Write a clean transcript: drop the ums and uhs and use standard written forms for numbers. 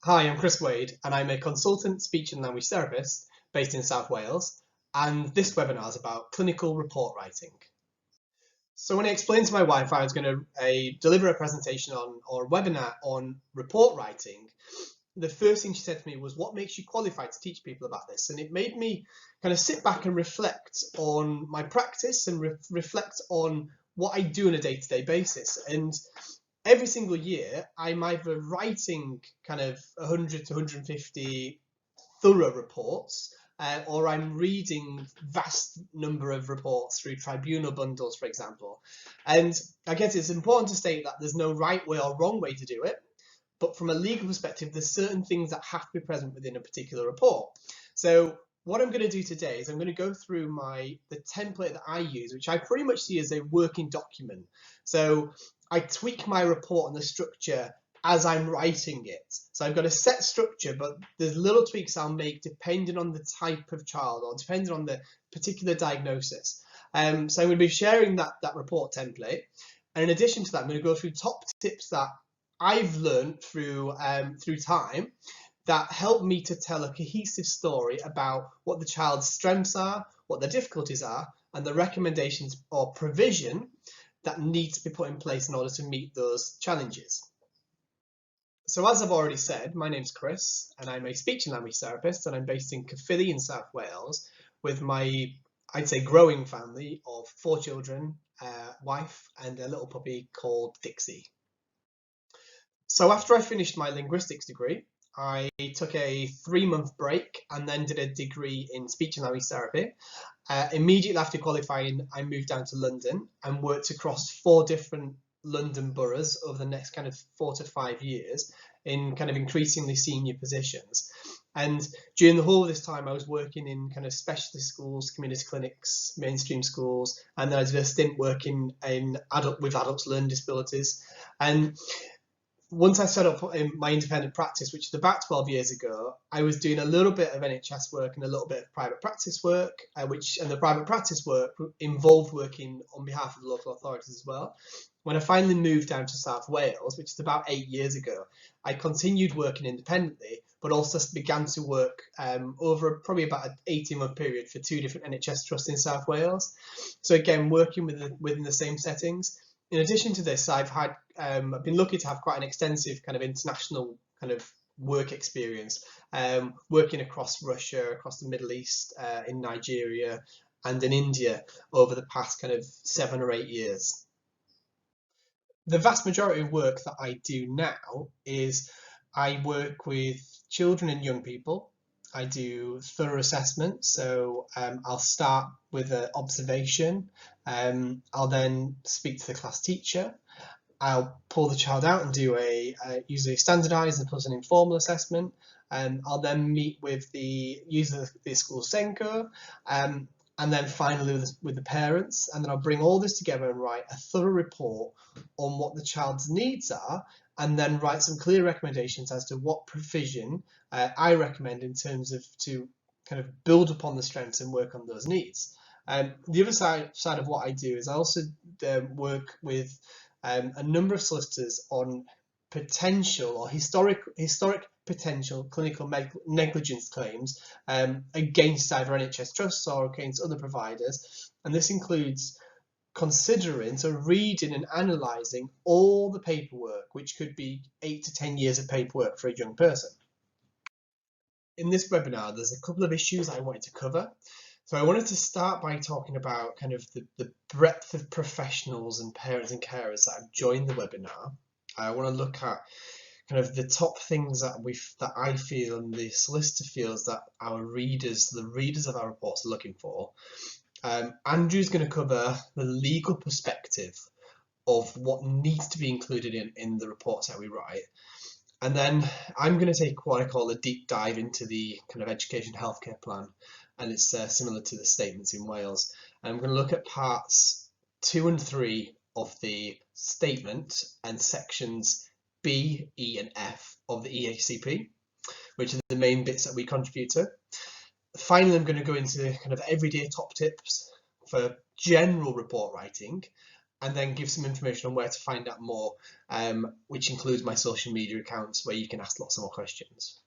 Hi, I'm Chris Wade, and I'm a consultant speech and language therapist based in South Wales, and this webinar is about clinical report writing. So when I explained to my wife I was going to deliver a presentation on or a webinar on report writing, the first thing she said to me was, "What makes you qualified to teach people about this?" And it made me kind of sit back and reflect on my practice and reflect on what I do on a day-to-day basis. And every single year, I'm either writing kind of 100 to 150 thorough reports, or I'm reading vast number of reports through Tribunal Bundles, for example. And I guess it's important to state that there's no right way or wrong way to do it, but from a legal perspective, there's certain things that have to be present within a particular report. So what I'm going to do today is I'm going to go through the template that I use, which I pretty much see as a working document. So I tweak my report and the structure as I'm writing it. So I've got a set structure, but there's little tweaks I'll make depending on the type of child or depending on the particular diagnosis. So I'm going to be sharing that report template. And in addition to that, I'm going to go through top tips that I've learned through time that help me to tell a cohesive story about what the child's strengths are, what their difficulties are, and the recommendations or provision that needs to be put in place in order to meet those challenges. So as I've already said, my name's Chris, and I'm a speech and language therapist, and I'm based in Caerphilly in South Wales with my, I'd say, growing family of 4 children, wife, and a little puppy called Dixie. So after I finished my linguistics degree, I took a 3-month break and then did a degree in speech and language therapy. Immediately after qualifying, I moved down to London and worked across 4 different London boroughs over the next kind of 4 to 5 years in kind of increasingly senior positions. And during the whole of this time, I was working in kind of specialist schools, community clinics, mainstream schools, and then I did a stint working with adults with learning disabilities. And once I set up in my independent practice, which is about 12 years ago, I was doing a little bit of NHS work and a little bit of private practice work, and the private practice work involved working on behalf of the local authorities as well. When I finally moved down to South Wales, which is about 8 years ago, I continued working independently, but also began to work over probably about an 18-month period for 2 different NHS trusts in South Wales. So again, working within the same settings. In addition to this, I've been lucky to have quite an extensive kind of international kind of work experience, working across Russia, across the Middle East, in Nigeria, and in India over the past kind of 7 or 8 years. The vast majority of work that I do now is I work with children and young people. I do thorough assessment, so I'll start with an observation. I'll then speak to the class teacher. I'll pull the child out and do usually standardised and plus an informal assessment. I'll then meet with the school SENCO, and then finally with the parents, and then I'll bring all this together and write a thorough report on what the child's needs are, and then write some clear recommendations as to what provision I recommend in terms of to kind of build upon the strengths and work on those needs. The other side of what I do is I also work with a number of solicitors on potential or historic potential clinical negligence claims against either NHS trusts or against other providers, and this includes considering, so reading and analysing all the paperwork, which could be 8 to 10 years of paperwork for a young person. In this webinar, there's a couple of issues I wanted to cover. So I wanted to start by talking about kind of the breadth of professionals and parents and carers that have joined the webinar. I want to look at kind of the top things that I feel and the solicitor feels that the readers of our reports are looking for. Andrew's going to cover the legal perspective of what needs to be included in the reports that we write. And then I'm going to take what I call a deep dive into the kind of education healthcare plan, and it's similar to the statements in Wales. And I'm going to look at parts 2 and 3 of the statement and sections B, E, and F of the EACP, which are the main bits that we contribute to. Finally, I'm going to go into kind of everyday top tips for general report writing, and then give some information on where to find out more, which includes my social media accounts where you can ask lots of more questions.